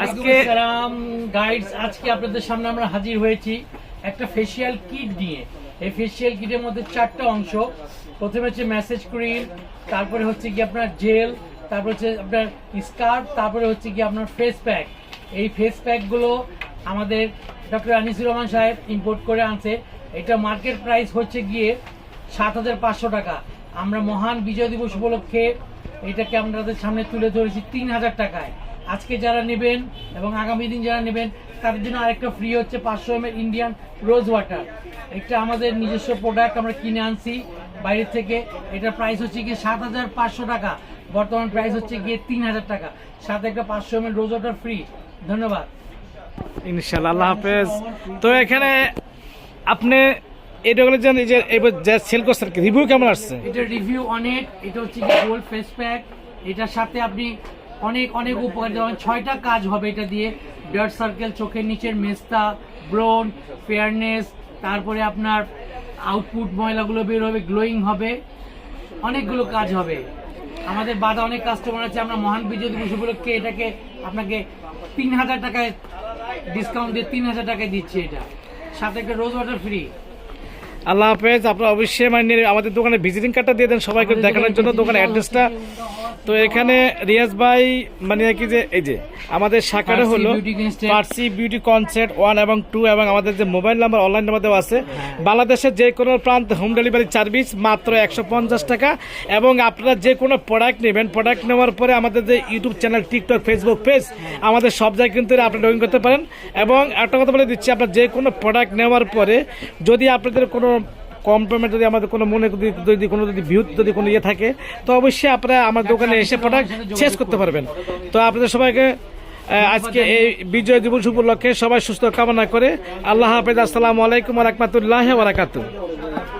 আজকে গাইডস আজকে আপনাদের সামনে আমরা হাজির হয়েছি একটা ফেসিয়াল কিট নিয়ে। এই ফেসিয়াল কিটের মধ্যে 4টা অংশ। প্রথমে হচ্ছে ম্যাসেজ ক্রিম, তারপরে হচ্ছে কি আপনার জেল, তারপর হচ্ছে আপনার স্কার্ফ, তারপরে হচ্ছে কি আপনার ফেস প্যাক। এই ফেস প্যাকগুলো আমাদের ডক্টর আনিসুর রহমান সাহেব ইম্পোর্ট করে আনছে। এটা মার্কেট প্রাইস হচ্ছে গিয়ে 7,500 টাকা। আমরা মহান বিজয় দিবস উপলক্ষে এটাকে আপনাদের সামনে তুলে ধরেছি 3,000 টাকায়। আজকে যারা নেবেন এবং আগামী দিন যারা নেবেন তাদের জন্য আরেকটা ফ্রি হচ্ছে 500 ml ইন্ডিয়ান রোজ ওয়াটার। এটা আমাদের নিজস্ব প্রোডাক্ট, আমরা কিনে আনছি বাইরে থেকে। এটার প্রাইস হচ্ছে গিয়ে 7,500 টাকা, বর্তমান প্রাইস হচ্ছে গিয়ে 3,000 টাকা, সাথে একটা 500 ml রোজ ওয়াটার ফ্রি। ধন্যবাদ, ইনশাআল্লাহ, আল্লাহ হাফেজ। তো এখানে আপনি এটাগুলো জানেন যে এবার যা সেল করছেন, রিভিউ কেমন আসছে? এটা রিভিউ অনেক। এটা হচ্ছে গোল্ড ফেস প্যাক। এটার সাথে আপনি অনেক অনেক উপকার, যেমন 6টা কাজ হবে এটা দিয়ে। ডার্ক সার্কেল, চোখের নিচের মেস্তা, ব্রোন, ফেয়ারনেস, তারপরে আপনার আউটপুট ময়লাগুলো বের হবে, গ্লোয়িং হবে, অনেকগুলো কাজ হবে। আমাদের বাদা অনেক কাস্টমার আছে, আমরা মহান বিজয় দিবস উপলক্ষে এটাকে আপনাকে 3,000 টাকায় ডিসকাউন্ট দিয়ে 3,000 টাকায় দিচ্ছি। এটা সাথে একটা রোজ ওয়াটার ফ্রি। আল্লাহ হাফেজ। আপনারা অবশ্যই মানে আমাদের দোকানে ভিজিটিং কার্ডটা দিয়ে দেন সবাইকে দেখানোর জন্য, দোকানের অ্যাড্রেসটা। তো এখানে রিয়াজ ভাই মানে কি যে এই যে আমাদের শাখাটা হলো পার্সি বিউটি কনসেপ্ট 1 এবং 2, এবং আমাদের যে মোবাইল নাম্বার অনলাইন নাম্বার দেওয়া আছে। বাংলাদেশের যে কোনো প্রান্ত হোম ডেলিভারি সার্ভিস মাত্র 150 টাকা। এবং আপনারা যে কোনো প্রোডাক্ট নেবেন, প্রোডাক্ট নেওয়ার পরে আমাদের যে YouTube channel, TikTok, Facebook page, আমাদের সব জায়গায় কিন্তু আপনি লগ ইন করতে পারেন। এবং একটা কথা বলে দিচ্ছি, আপনার যে কোনো প্রোডাক্ট নেওয়ার পরে যদি আপনাদের কোনো কম পেমেন্ট, যদি আমাদের কোনো মনে যদি কোনো ভিউ যদি কোনো ইয়ে থাকে, তো অবশ্যই আপনারা আমার দোকানে এসে প্রোডাক্ট শেষ করতে পারবেন। তো আপনাদের সবাইকে আজকে এই বিজয় দিবস উপলক্ষে সবাই সুস্থ কামনা করে আল্লাহ হাফেজ। আসসালামু আলাইকুম ওয়া রাহমাতুল্লাহি ওয়া বারাকাতুহু।